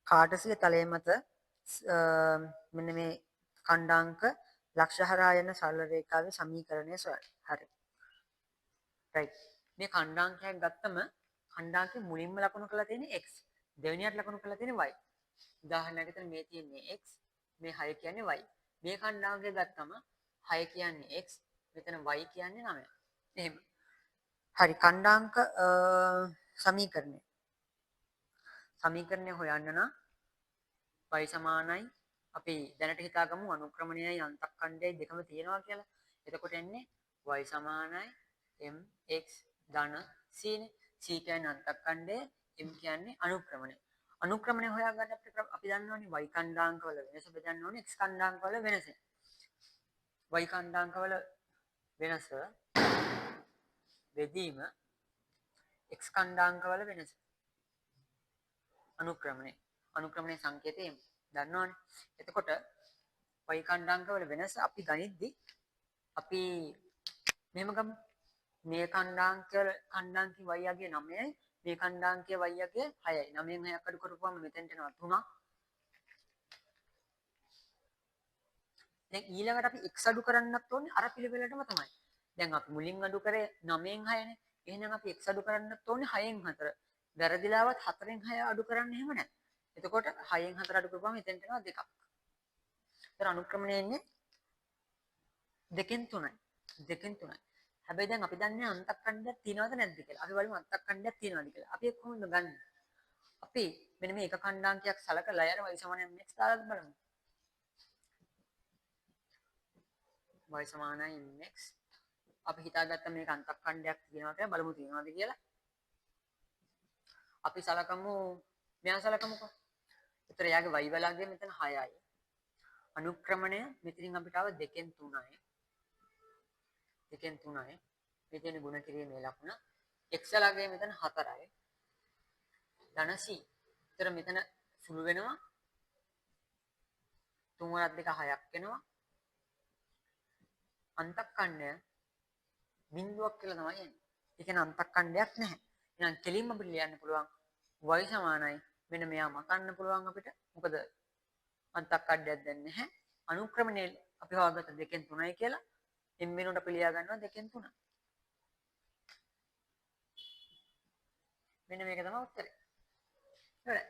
කාටසිය තලය මත මෙන්න මේ ඛණ්ඩාංක ලක්ෂ හරහා යන සරල රේඛාවේ සමීකරණය සොයන්න. හරි. right. මේ ඛණ්ඩාංකයක් ගත්තම ඛණ්ඩාංකේ මුලින්ම ලකුණු කරලා තියෙන්නේ x. දෙවෙනියට ලකුණු කරලා තියෙන්නේ y. උදාහරණයක් විදිහට මේ තියෙන්නේ x, මේ 6 කියන්නේ y. මේ ඛණ්ඩාංකය ගත්තම 6 කියන්නේ x, මෙතන y කියන්නේ 9. එහෙම. හරි ඛණ්ඩාංක සමීකරණය. සමීකරණය හොයන්න නම් y සමානයි අපි දැනට හිතාගමු අනුක්‍රමණයයි අන්තක්ඛණ්ඩයයි දෙකම තියෙනවා කියලා. එතකොට එන්නේ y සමානයි mx ධන c නේ. c කියන්නේ අන්තක්ඛණ්ඩය, m කියන්නේ අනුක්‍රමණය. අනුක්‍රමණය හොයාගන්න අපි දන්නවනේ y ඛණ්ඩාංකවල වෙනස බෙදන්න ඕනේ x ඛණ්ඩාංකවල වෙනස. y ඛණ්ඩාංකවල වෙනස බෙදීම x ඛණ්ඩාංකවල වෙනස. අනුක්‍රමණයේ සංකේතය m දන්නවනේ. එතකොට y ඛණ්ඩාංකවල වෙනස අපි ගනිද්දි අපි මෙහෙම ගමු. මේ ඛණ්ඩාංකයේ y යගේ 9යි, මේ ඛණ්ඩාංකයේ y යගේ 6යි. 9න් 6ක් අඩු කරපුවම මෙතෙන්ට එනවා 3ක්. දැන් ඊළඟට අපි x අඩු කරන්නත් ඕනේ අර පිළිවෙලටම තමයි. දැන් අපි මුලින් අඩු කරේ 9න් 6නේ. එහෙනම් අපි x අඩු කරන්නත් ඕනේ 6න් 4. වැරදිලාවත් 4න් 6 අඩු කරන්න එහෙම නැහැ. එතකොට 6න් 4 අඩු කරපුවම මෙතෙන්ට එනවා 2ක්. ඒතර අනුක්‍රමණය එන්නේ 2කින් 3යි. 2කින් 3යි. හැබැයි දැන් අපි දන්නේ අන්තක්ඛණ්ඩයක් තියනවද නැද්ද කියලා. අපි බලමු අන්තක්ඛණ්ඩයක් තියනවද කියලා. අපි ඒක කොහොමද ගන්නෙ? අපි මෙන්න මේ එක ඛණ්ඩාංකයක් සලකලා යන y සමානයි mx දාලා බලමු. y සමානයි mx. අපි හිතාගත්ත මේක අන්තක්ඛණ්ඩයක් තියනවා කියලා බලමු තියනවද කියලා. අපි සලකමු මෙයා සලකමුකෝ. ඒතර යාගේ y වලගේ මෙතන 6යි. අනුක්‍රමණය මෙතනින් අපිට ආව 2කින් 3යි. 2කින් 3යි. මෙතන ගුණ කිරීමේ ලකුණ x ලගේ මෙතන 4යි. ධන c. ඒතර මෙතන සුළු වෙනවා 3 වරක් 2 6ක් වෙනවා. අන්තක්ඛණ්ඩය බිඳුවක් කියලා තමයි එන්නේ. ඒ කියන්නේ අන්තක්ඛණ්ඩයක් නැහැ. එහෙනම් කෙලින්ම අපිට ලියන්න පුළුවන් y සමානයි මෙන්න මෙයා මකන්න පුළුවන් අපිට. මොකද අන්තක්ඛණ්ඩයක් දැන් නැහැ. අනුක්‍රමණය අපි හොයාගත්ත 2කින් 3යි කියලා. m වෙනුවට අපි ලියා ගන්නවා 2කින් 3. මෙන්න මේක තමයි උත්තරේ. හරි.